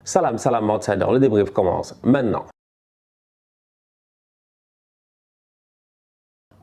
Salam, salam outsider, le débrief commence maintenant.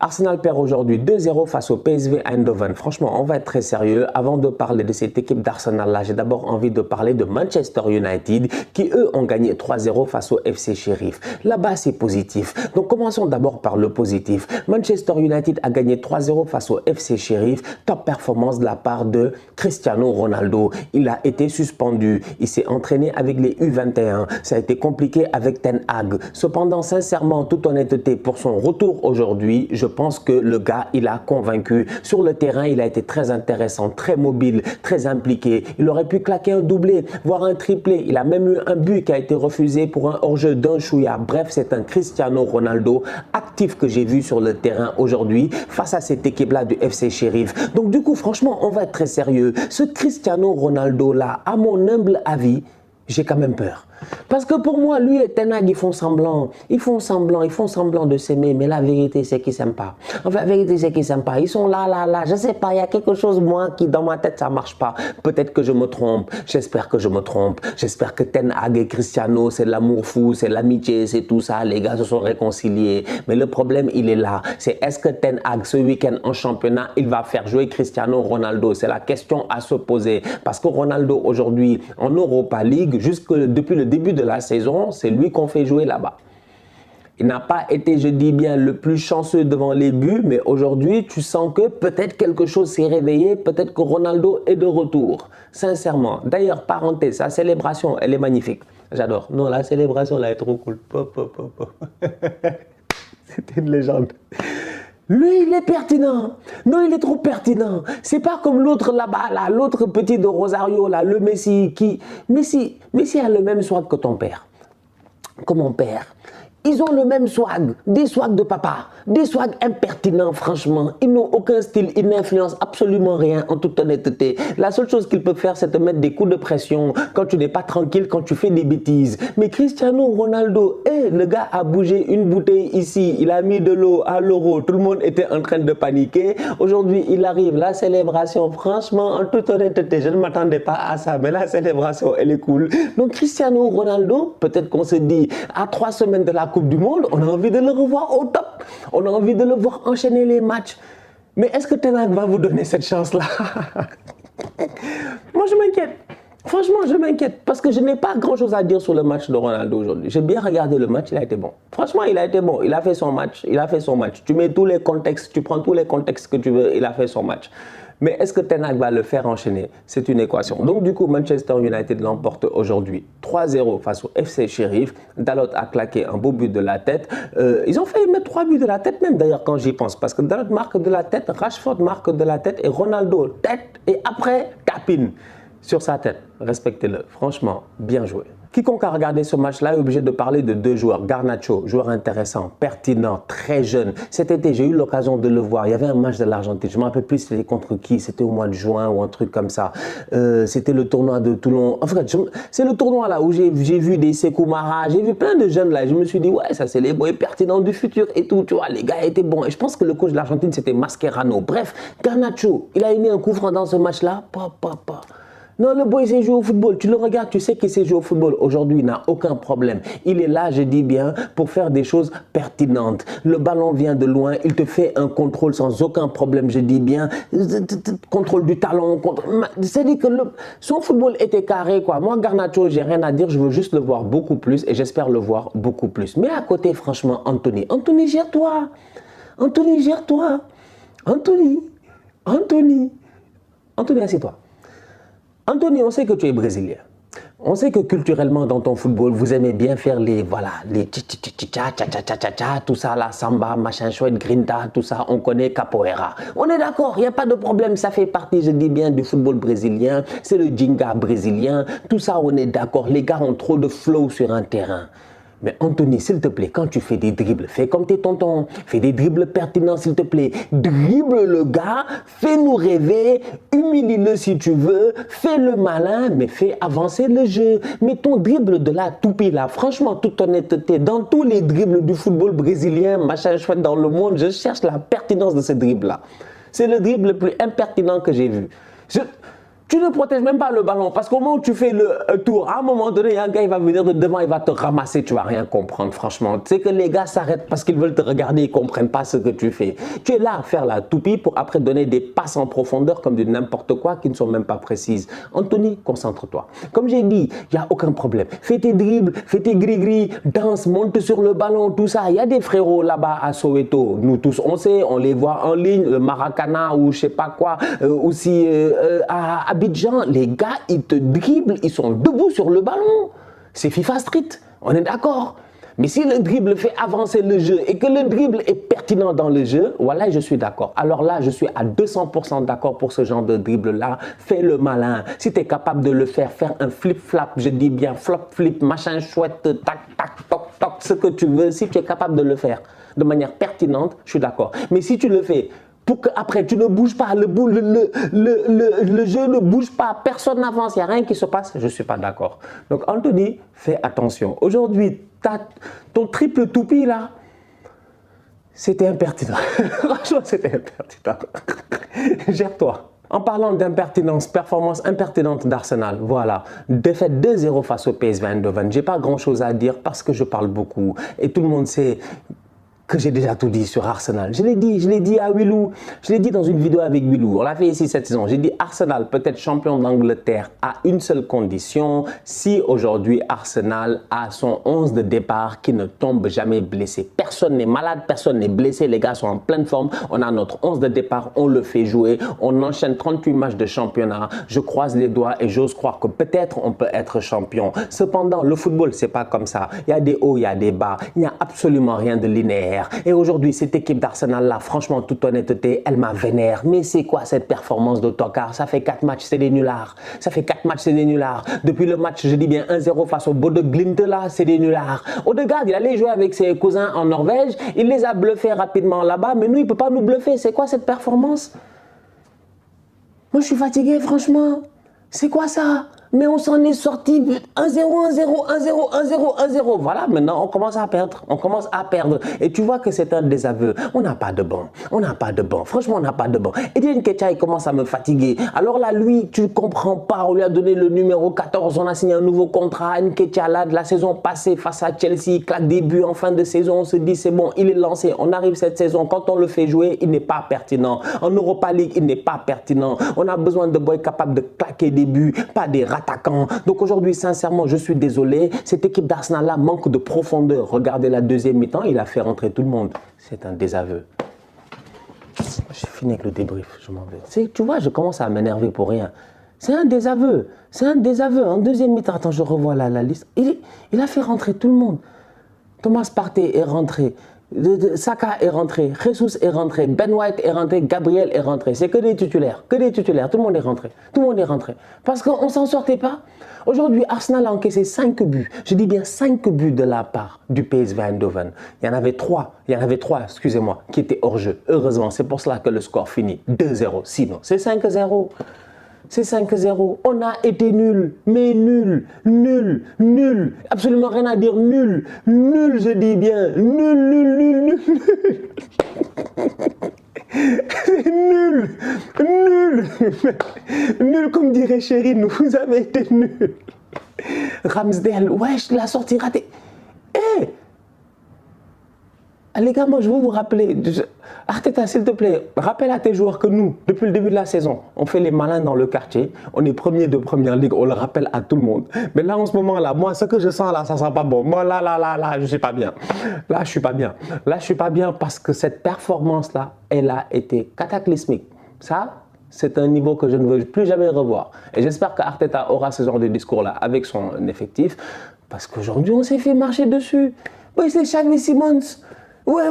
Arsenal perd aujourd'hui 2-0 face au PSV Eindhoven. Franchement, on va être très sérieux. Avant de parler de cette équipe d'Arsenal-là, j'ai d'abord envie de parler de Manchester United qui, eux, ont gagné 3-0 face au FC Sheriff. Là-bas, c'est positif. Donc, commençons d'abord par le positif. Manchester United a gagné 3-0 face au FC Sheriff. Top performance de la part de Cristiano Ronaldo. Il a été suspendu. Il s'est entraîné avec les U21. Ça a été compliqué avec Ten Hag. Cependant, sincèrement, toute honnêteté, pour son retour aujourd'hui, je pense que le gars, il a convaincu. Sur le terrain, il a été très intéressant, très mobile, très impliqué. Il aurait pu claquer un doublé, voire un triplé. Il a même eu un but qui a été refusé pour un hors-jeu d'un chouïa. Bref, c'est un Cristiano Ronaldo actif que j'ai vu sur le terrain aujourd'hui face à cette équipe-là du FC Sheriff. Donc du coup, franchement, on va être très sérieux. Ce Cristiano Ronaldo-là, à mon humble avis, j'ai quand même peur. Parce que pour moi, lui et Ten Hag, ils font semblant de s'aimer, mais la vérité, c'est qu'ils ne s'aiment pas. Enfin, la vérité, c'est qu'ils ne s'aiment pas. Ils sont là, je ne sais pas, il y a quelque chose, moi, qui dans ma tête, ça ne marche pas. Peut-être que je me trompe, j'espère que je me trompe. J'espère que Ten Hag et Cristiano, c'est l'amour fou, c'est l'amitié, c'est tout ça. Les gars se sont réconciliés. Mais le problème, il est là. C'est est-ce que Ten Hag, ce week-end en championnat, il va faire jouer Cristiano Ronaldo? C'est la question à se poser. Parce que Ronaldo, aujourd'hui, en Europa League, depuis le début de la saison, c'est lui qu'on fait jouer là-bas. Il n'a pas été, je dis bien, le plus chanceux devant les buts, mais aujourd'hui, tu sens que peut-être quelque chose s'est réveillé, peut-être que Ronaldo est de retour. Sincèrement. D'ailleurs, parenthèse, sa célébration, elle est magnifique. J'adore. Non, la célébration, là, est trop cool. C'était une légende. Lui, il est pertinent. Non, il est trop pertinent. C'est pas comme l'autre là-bas, là, l'autre petit de Rosario, là, le Messi qui... Messi a le même swag que ton père. Que mon père. Ils ont le même swag, des swags de papa, des swags impertinents, franchement. Ils n'ont aucun style, ils n'influencent absolument rien, en toute honnêteté. La seule chose qu'ils peuvent faire, c'est te mettre des coups de pression quand tu n'es pas tranquille, quand tu fais des bêtises. Mais Cristiano Ronaldo, le gars a bougé une bouteille ici, il a mis de l'eau à l'euro, tout le monde était en train de paniquer. Aujourd'hui, il arrive, la célébration, franchement, en toute honnêteté, je ne m'attendais pas à ça, mais la célébration, elle est cool. Donc Cristiano Ronaldo, peut-être qu'on se dit, à 3 semaines de la Coupe du Monde, on a envie de le revoir au top. On a envie de le voir enchaîner les matchs. Mais est-ce que Ten Hag va vous donner cette chance-là? Moi, je m'inquiète. Franchement, je m'inquiète parce que je n'ai pas grand-chose à dire sur le match de Ronaldo aujourd'hui. J'ai bien regardé le match, il a été bon. Franchement, il a été bon. Il a fait son match. Tu mets tous les contextes, tu prends tous les contextes que tu veux, il a fait son match. Mais est-ce que Ten Hag va le faire enchaîner? C'est une équation. Donc du coup, Manchester United l'emporte aujourd'hui 3-0 face au FC Sheriff. Dalot a claqué un beau but de la tête. Ils ont failli mettre 3 buts de la tête même d'ailleurs quand j'y pense. Parce que Dalot marque de la tête, Rashford marque de la tête et Ronaldo tête et après tapine sur sa tête. Respectez-le. Franchement, bien joué. Quiconque a regardé ce match-là est obligé de parler de 2 joueurs. Garnacho, joueur intéressant, pertinent, très jeune. Cet été, j'ai eu l'occasion de le voir. Il y avait un match de l'Argentine. Je ne me rappelle plus c'était contre qui. C'était au mois de juin ou un truc comme ça. C'était le tournoi de Toulon. En fait, c'est le tournoi là où j'ai vu des Sekou Mara. J'ai vu plein de jeunes là. Je me suis dit, ouais, ça c'est les boys pertinents du futur et tout. Tu vois, les gars étaient bons. Et je pense que le coach de l'Argentine, c'était Mascherano. Bref, Garnacho, il a mis un coup franc dans ce match-là. Non, le boy sait jouer au football. Tu le regardes, tu sais qu'il sait jouer au football. Aujourd'hui, il n'a aucun problème. Il est là, je dis bien, pour faire des choses pertinentes. Le ballon vient de loin. Il te fait un contrôle sans aucun problème, je dis bien. Contrôle du talon. C'est-à-dire que son football était carré, quoi. Moi, Garnacho, j'ai rien à dire. Je veux juste le voir beaucoup plus et j'espère le voir beaucoup plus. Mais à côté, franchement, Anthony, gère-toi. Anthony, assieds-toi. Anthony, on sait que tu es brésilien. On sait que culturellement, dans ton football, vous aimez bien faire les cha-cha-cha-cha-cha, tout ça, la samba, machin chouette, grinta, tout ça, on connaît capoeira. On est d'accord, il n'y a pas de problème, ça fait partie, je dis bien, du football brésilien, c'est le jinga brésilien, tout ça, on est d'accord. Les gars ont trop de flow sur un terrain. Mais Anthony, s'il te plaît, quand tu fais des dribbles, fais comme tes tontons. Fais des dribbles pertinents, s'il te plaît. Dribble le gars, fais-nous rêver, humilie-le si tu veux, fais le malin, mais fais avancer le jeu. Mais ton dribble de la toupie là, franchement, toute honnêteté, dans tous les dribbles du football brésilien, machin chouette dans le monde, je cherche la pertinence de ce dribble là. C'est le dribble le plus impertinent que j'ai vu. Tu Tu ne protèges même pas le ballon parce qu'au moment où tu fais le tour, à un moment donné, il y a un gars, il va venir de devant, il va te ramasser, tu vas rien comprendre, franchement. Tu sais que les gars s'arrêtent parce qu'ils veulent te regarder, ils ne comprennent pas ce que tu fais. Tu es là à faire la toupie pour après donner des passes en profondeur comme du n'importe quoi qui ne sont même pas précises. Anthony, concentre-toi. Comme j'ai dit, il n'y a aucun problème. Fais tes dribbles, fais tes gris-gris, danse, monte sur le ballon, tout ça. Il y a des frérots là-bas à Soweto. Nous tous, on sait, on les voit en ligne, le Maracana ou je sais pas quoi, aussi à Abidjan, les gars, ils te dribblent, ils sont debout sur le ballon. C'est FIFA Street, on est d'accord. Mais si le dribble fait avancer le jeu et que le dribble est pertinent dans le jeu, voilà, je suis d'accord. Alors là, je suis à 200% d'accord pour ce genre de dribble-là. Fais le malin. Si tu es capable de le faire un flip-flap, je dis bien flop-flip, machin chouette, tac, tac, toc, toc, ce que tu veux, si tu es capable de le faire de manière pertinente, je suis d'accord. Mais si tu le fais pour qu'après tu ne bouges pas, le jeu ne bouge pas, personne n'avance, il n'y a rien qui se passe, je ne suis pas d'accord. Donc Anthony, fais attention. Aujourd'hui, ton triple toupie là, c'était impertinent. Franchement, c'était impertinent. Gère-toi. En parlant d'impertinence, performance impertinente d'Arsenal, voilà, défaite 2-0 face au PSV Eindhoven. Je n'ai pas grand chose à dire parce que je parle beaucoup et tout le monde sait que j'ai déjà tout dit sur Arsenal. Je l'ai dit à Willou, je l'ai dit dans une vidéo avec Willou, on l'a fait ici cette saison, j'ai dit Arsenal peut être champion d'Angleterre à une seule condition, si aujourd'hui Arsenal a son 11 de départ qui ne tombe jamais blessé. Personne n'est malade, personne n'est blessé, les gars sont en pleine forme, on a notre 11 de départ, on le fait jouer, on enchaîne 38 matchs de championnat, je croise les doigts et j'ose croire que peut-être on peut être champion. Cependant, le football, c'est pas comme ça, il y a des hauts, il y a des bas, il n'y a absolument rien de linéaire. Et aujourd'hui, cette équipe d'Arsenal-là, franchement, toute honnêteté, elle m'a vénère. Mais c'est quoi cette performance de Tokar? Ça fait 4 matchs, c'est des nullards. Ça fait 4 matchs, c'est des nullards. Depuis le match, je dis bien 1-0 face au Bodø Glimt, là, c'est des nullards. Odegaard, il allait jouer avec ses cousins en Norvège. Il les a bluffés rapidement là-bas. Mais nous, il ne peut pas nous bluffer. C'est quoi cette performance? Moi, je suis fatigué, franchement. C'est quoi ça? Mais on s'en est sorti 1-0, 1-0, 1-0, 1-0, 1-0. Voilà, maintenant on commence à perdre. On commence à perdre. Et tu vois que c'est un désaveu. On n'a pas de banc. On n'a pas de banc. Franchement, on n'a pas de banc. Etienne Nketiah, il commence à me fatiguer. Alors là, lui, tu ne comprends pas. On lui a donné le numéro 14. On a signé un nouveau contrat. Nketiah, là, de la saison passée face à Chelsea, il claque des buts en fin de saison. On se dit, c'est bon, il est lancé. On arrive cette saison. Quand on le fait jouer, il n'est pas pertinent. En Europa League, il n'est pas pertinent. On a besoin de boys capables de claquer des buts, pas des attaquant. Donc aujourd'hui, sincèrement, je suis désolé. Cette équipe d'Arsenal-là manque de profondeur. Regardez la deuxième mi-temps, il a fait rentrer tout le monde. C'est un désaveu. J'ai fini avec le débrief, je m'en vais. Tu vois, je commence à m'énerver pour rien. C'est un désaveu. C'est un désaveu. En deuxième mi-temps, attends, je revois la liste. Il a fait rentrer tout le monde. Thomas Partey est rentré. Saka est rentré, Jesus est rentré, Ben White est rentré, Gabriel est rentré. C'est que des titulaires, que des titulaires. Tout le monde est rentré. Tout le monde est rentré. Parce qu'on ne s'en sortait pas. Aujourd'hui, Arsenal a encaissé 5 buts. Je dis bien 5 buts de la part du PSV Eindhoven. Il y en avait 3, excusez-moi, qui étaient hors jeu. Heureusement, c'est pour cela que le score finit 2-0. Sinon, c'est 5-0. C'est 5-0. On a été nuls, mais nuls, nuls, nuls. Absolument rien à dire, nuls. Nuls, je dis bien. Nuls, nuls, nuls, nuls, nuls. Nul, nul, nul comme dirait Chérine, vous avez été nul. Ramsdale, wesh, la sortie ratée. Eh, les gars, moi je veux vous rappeler, Arteta s'il te plaît, rappelle à tes joueurs que nous, depuis le début de la saison, on fait les malins dans le quartier, on est premier de première ligue, on le rappelle à tout le monde. Mais là en ce moment là, moi ce que je sens là, ça sent pas bon. Moi là, je suis pas bien. Là je suis pas bien. Là je suis pas bien parce que cette performance là, elle a été cataclysmique. Ça, c'est un niveau que je ne veux plus jamais revoir. Et j'espère qu'Arteta aura ce genre de discours là avec son effectif, parce qu'aujourd'hui on s'est fait marcher dessus. Oui, c'est Xavi Simons. Ouais,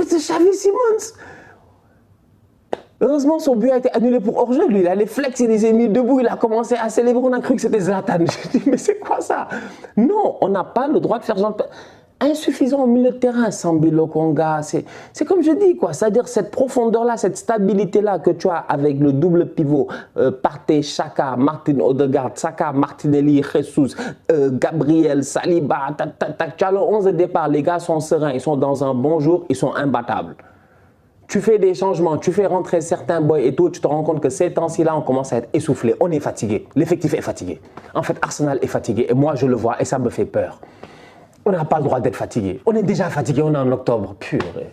c'est Xavi Simons. Heureusement, son but a été annulé pour hors-jeu. Lui, il a les flex, il les a mis debout, il a commencé à célébrer. On a cru que c'était Zlatan. Je dis, mais c'est quoi ça? Non, on n'a pas le droit de faire genre insuffisant au milieu de terrain. Sambi Lokonga, c'est comme je dis, quoi. C'est-à-dire cette profondeur-là, cette stabilité-là que tu as avec le double pivot, Partey, Xhaka, Martin Odegaard, Saka, Martinelli, Jesus, Gabriel, Saliba, tu as le 11 de départ. Les gars sont sereins, ils sont dans un bon jour, ils sont imbattables. Tu fais des changements, tu fais rentrer certains boys et tout, tu te rends compte que ces temps-ci là, on commence à être essoufflé, on est fatigué, l'effectif est fatigué. En fait, Arsenal est fatigué et moi je le vois et ça me fait peur. On n'a pas le droit d'être fatigué. On est déjà fatigué, on est en octobre. Purée.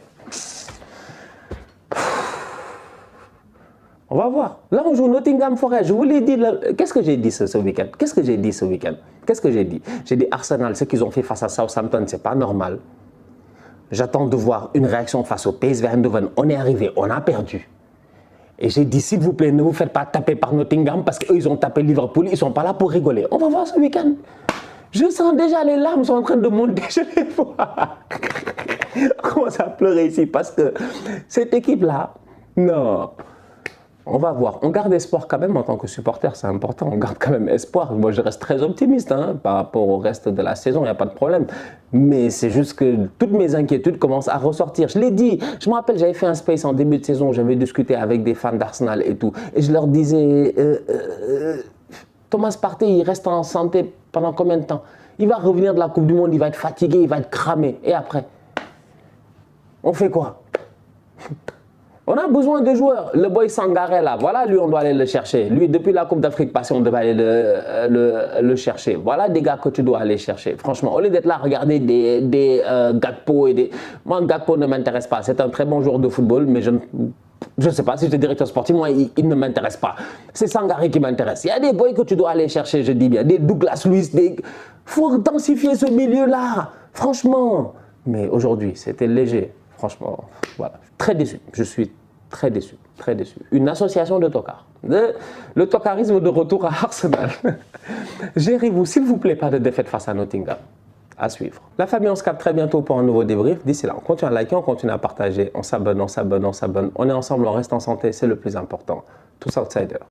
On va voir. Là, on joue Nottingham Forest. Je vous l'ai dit. Qu'est-ce que j'ai dit ce week-end? Qu'est-ce que j'ai dit ce week-end? Qu'est-ce que j'ai dit? J'ai dit Arsenal, ce qu'ils ont fait face à Southampton, c'est pas normal. J'attends de voir une réaction face au PSV Eindhoven. On est arrivé, on a perdu. Et j'ai dit, s'il vous plaît, ne vous faites pas taper par Nottingham parce qu'eux, ils ont tapé Liverpool. Ils ne sont pas là pour rigoler. On va voir ce week-end. Je sens déjà les larmes sont en train de monter. Je les vois. On commence à pleurer ici parce que cette équipe-là, non. On va voir. On garde espoir quand même en tant que supporter, c'est important. On garde quand même espoir. Moi, je reste très optimiste par rapport au reste de la saison, il n'y a pas de problème. Mais c'est juste que toutes mes inquiétudes commencent à ressortir. Je l'ai dit, je me rappelle, j'avais fait un space en début de saison, j'avais discuté avec des fans d'Arsenal et tout. Et je leur disais, Thomas Partey, il reste en santé pendant combien de temps? Il va revenir de la Coupe du Monde, il va être fatigué, il va être cramé. Et après, on fait quoi? On a besoin de joueurs. Le boy Sangaré là, voilà, lui, on doit aller le chercher. Lui, depuis la Coupe d'Afrique passée, on devait aller le chercher. Voilà des gars que tu dois aller chercher. Franchement, au lieu d'être là, regarder des Gakpo et des... Moi, Gakpo ne m'intéresse pas. C'est un très bon joueur de football, mais je ne sais pas si j'étais directeur sportif, moi, il ne m'intéresse pas. C'est Sangaré qui m'intéresse. Il y a des boys que tu dois aller chercher, je dis bien. Des Douglas Luiz, des... faut densifier ce milieu-là. Franchement. Mais aujourd'hui, c'était léger. Franchement, voilà. Très déçu. Je suis très déçu. Très déçu. Une association de tocards. Le tocarisme de retour à Arsenal. Gérez-vous, s'il vous plaît, pas de défaite face à Nottingham. À suivre. La famille, on se capte très bientôt pour un nouveau débrief. D'ici là, on continue à liker, on continue à partager. On s'abonne, on s'abonne, on s'abonne. On est ensemble, on reste en santé, c'est le plus important. Tous outsiders.